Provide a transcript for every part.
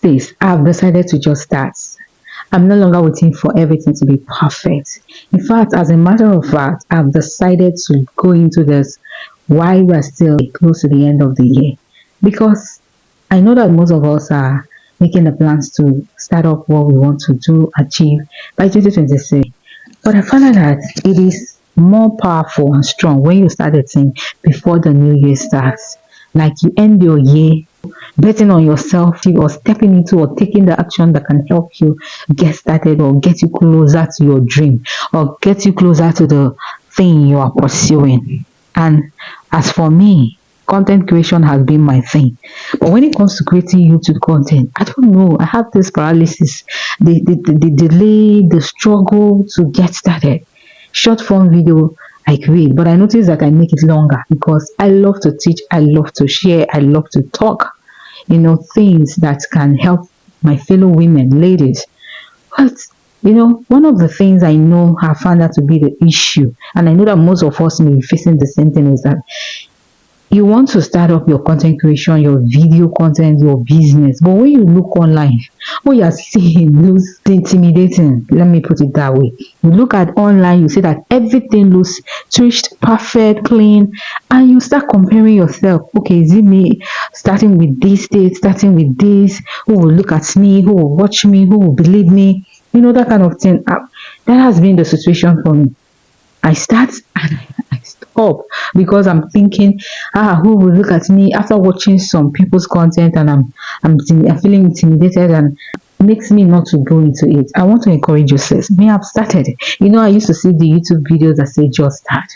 this, I've decided to just start. I'm no longer waiting for everything to be perfect. In fact, as a matter of fact, I've decided to go into this while we're still close to the end of the year. Because I know that most of us are making the plans to start up what we want to do, achieve by 2026. But I found out that it is more powerful and strong when you start a thing before the new year starts. Like you end your year betting on yourself or stepping into or taking the action that can help you get started or get you closer to your dream or get you closer to the thing you are pursuing. And as for me, content creation has been my thing. But when it comes to creating YouTube content, I don't know. I have this paralysis, the delay, the struggle to get started. Short form video I create, but I notice that I make it longer because I love to teach, I love to share, I love to talk, things that can help my fellow women, ladies. But one of the things I know I found out to be the issue, and I know that most of us may be facing the same thing, is that you want to start up your content creation, your video content, your business. But when you look online, what you are seeing looks intimidating. Let me put it that way. You look at online, you see that everything looks twitched, perfect, clean, and you start comparing yourself. Okay, is it me starting with this date, starting with this? Who will look at me? Who will watch me? Who will believe me? That kind of thing. That has been the situation for me. I start and I stop because I'm thinking, who will look at me after watching some people's content, and I'm feeling intimidated, and it makes me not to go into it. I want to encourage you, sis. Me, I've started. I used to see the YouTube videos that say just start.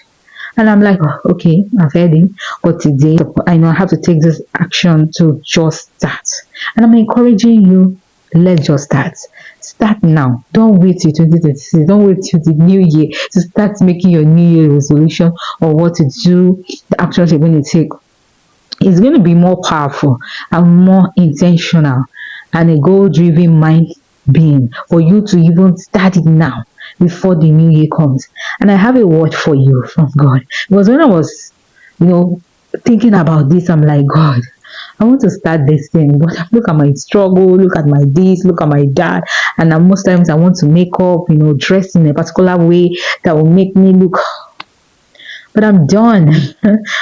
And I'm like, oh, okay, I've heard it. But today, I know I have to take this action to just start. And I'm encouraging you, let's just start. Start now. Don't wait till 2026. Don't wait till the new year to start making your new year resolution or what to do, the actions you're going to take. It's going to be more powerful and more intentional and a goal-driven mind being for you to even start it now before the new year comes. And I have a word for you from God. Because when I was, thinking about this, I'm like, God, I want to start this thing, but look at my struggle, look at my this, look at my that, and most times I want to make up, dress in a particular way that will make me look. But I'm done.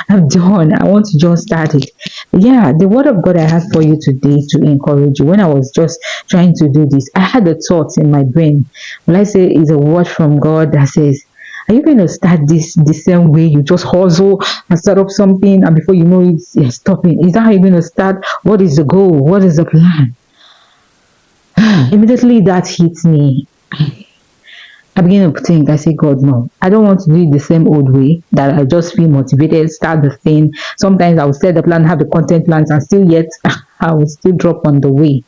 I'm done. I want to just start it. Yeah, the word of God I have for you today to encourage you. When I was just trying to do this, I had a thought in my brain. When I say it's a word from God that says, are you going to start this the same way you just hustle and start up something, and before you know it, you're stopping? Is that how you're going to start? What is the goal? What is the plan? Immediately that hits me. I begin to think, I say, God, no, I don't want to do it the same old way that I just feel motivated, start the thing. Sometimes I will set the plan, have the content plans, and still yet I will still drop on the way.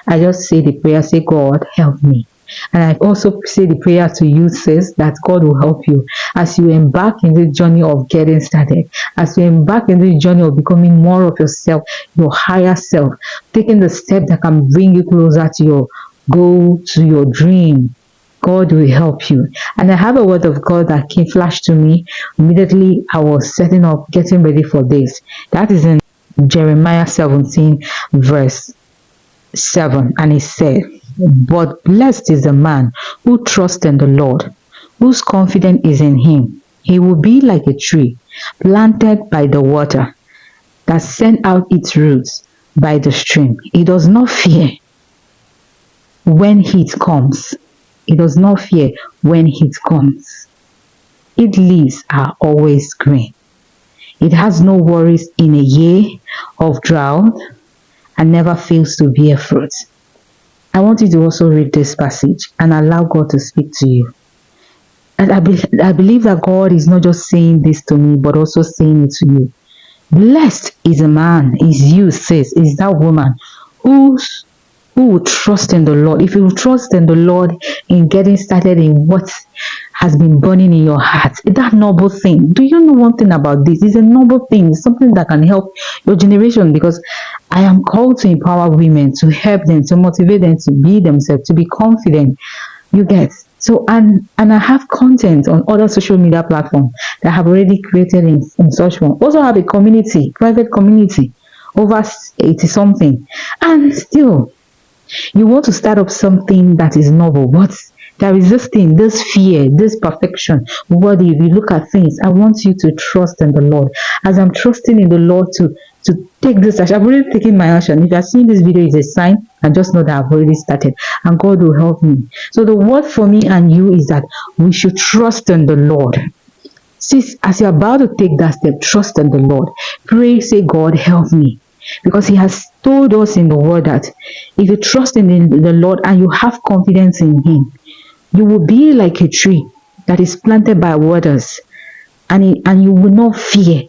I just say the prayer, say, God, help me. And I also say the prayer to you, sis, that God will help you as you embark in the journey of getting started, as you embark in the journey of becoming more of yourself, your higher self, taking the step that can bring you closer to your goal, to your dream. God will help you. And I have a word of God that came flash to me immediately. I was setting up, getting ready for this. That is in Jeremiah 17, verse 7. And it said, but blessed is the man who trusts in the Lord, whose confidence is in him. He will be like a tree planted by the water that sends out its roots by the stream. It does not fear when heat comes. It does not fear when heat comes. Its leaves are always green. It has no worries in a year of drought and never fails to bear fruit. I want you to also read this passage and allow God to speak to you. And I believe that God is not just saying this to me, but also saying it to you. Blessed is a man, is you, sis, is that woman who will trust in the Lord. If you trust in the Lord in getting started in what has been burning in your heart, that noble thing. Do you know one thing about this? It's a noble thing. It's something that can help your generation, because I am called to empower women, to help them, to motivate them to be themselves, to be confident. You get so, and I have content on other social media platforms that I have already created in such one. Also have a community, private community, over 80 something, and still You want to start up something that is novel, but there is this thing, this fear, this perfection. What if you look at things? I want you to trust in the Lord. As I'm trusting in the Lord to take this action. I've already taken my action. If you're seeing this video, is a sign, and just know that I've already started, and God will help me. So the word for me and you is that we should trust in the Lord. Sis, as you're about to take that step, trust in the Lord. Pray, say, God, help me. Because He has told us in the Word that if you trust in the Lord and you have confidence in Him, you will be like a tree that is planted by waters, and you will not fear.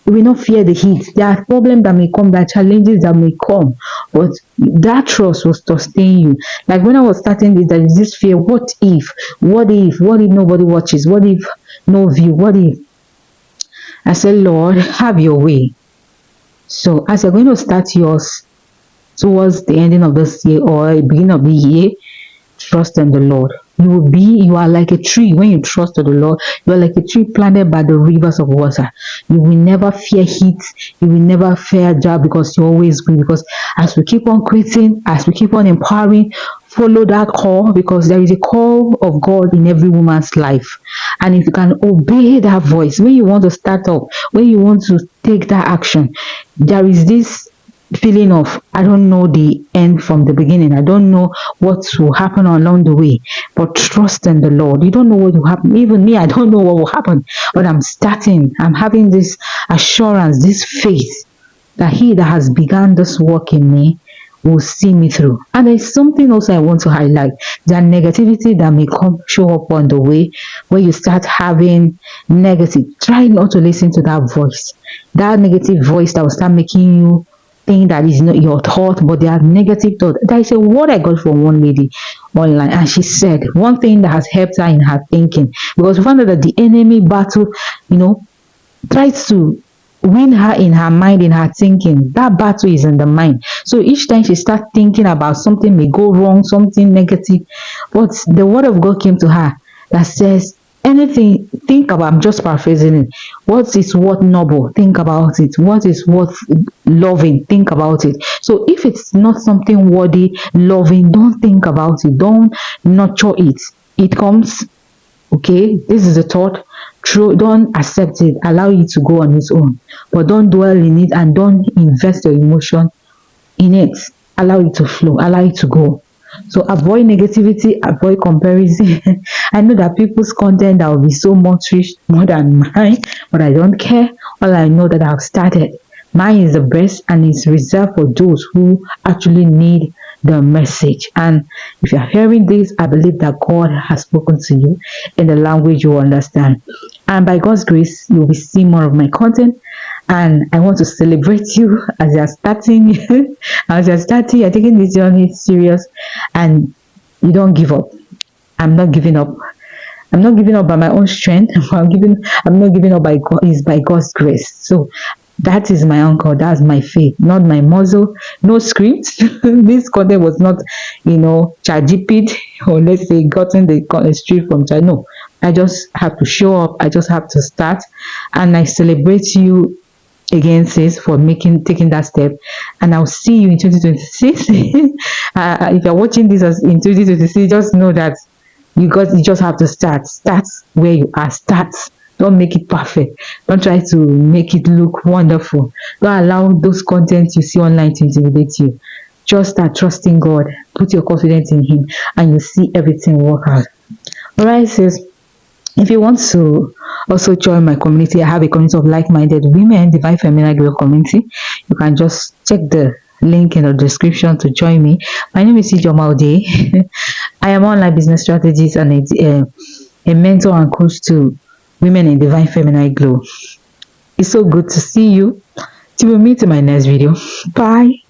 You will not fear the heat. There are problems that may come, there are challenges that may come, but that trust will sustain you. Like when I was starting this, there is this fear. What if? What if? What if nobody watches? What if no view? What if? I said, Lord, have your way. So as you're going to start yours towards the ending of this year or the beginning of the year, trust in the Lord. You are like a tree. When you trust in the Lord, you are like a tree planted by the rivers of water. You will never fear heat. You will never fear job, because you're always green. Because as we keep on quitting, as we keep on empowering, follow that call, because there is a call of God in every woman's life. And if you can obey that voice, when you want to start up, when you want to take that action, there is this feeling of, I don't know the end from the beginning. I don't know what will happen along the way, but trust in the Lord. You don't know what will happen. Even me, I don't know what will happen, but I'm starting. I'm having this assurance, this faith that He that has begun this work in me will see me through. And there's something also I want to highlight: that negativity that may come show up on the way. When you start having negative, try not to listen to that voice, that negative voice that will start making you think that is not your thought, but they are negative thought. There is a word I got from one lady online, and she said one thing that has helped her in her thinking, because we found out that the enemy battle, tries to win her in her mind, in her thinking. That battle is in the mind. So each time she starts thinking about something may go wrong, something negative, but the word of God came to her that says, anything, think about, I'm just paraphrasing it. What is worth noble? Think about it. What is worth loving? Think about it. So if it's not something worthy loving, don't think about it. Don't nurture it. It comes. Okay, this is a thought. True, don't accept it. Allow it to go on its own, but don't dwell in it and don't invest your emotion in it. Allow it to flow. Allow it to go. So avoid negativity, avoid comparison. I know that people's content that will be so much rich more than mine, but I don't care. All I know that I've started. Mine is the best, and it's reserved for those who actually need the message. And if you're hearing this, I believe that God has spoken to you in the language you understand. And by God's grace, you will see more of my content. And I want to celebrate you as you're starting. You're taking this journey serious, and you don't give up. I'm not giving up. I'm not giving up by my own strength. I'm not giving up by God. It's by God's grace. So that is my anchor. That's my faith, not my muzzle. No script. This content was not, ChatGPT, or let's say gotten the street from Chat. No, I just have to show up. I just have to start, and I celebrate you again, sis, for taking that step. And I'll see you in 2026. If you're watching this as in 2026, just know that you just have to start where you are. Don't make it perfect. Don't try to make it look wonderful. Don't allow those contents you see online to intimidate you. Just start trusting God. Put your confidence in Him, and you'll see everything work out. All right, sis. If you want to also join my community, I have a community of like-minded women, Divine Feminine Girl Community. You can just check the link in the description to join me. My name is Ijoma Ode. I am online business strategist and a mentor and coach to women in Divine Feminine Glow. It's so good to see you. Till we meet in my next video. Bye.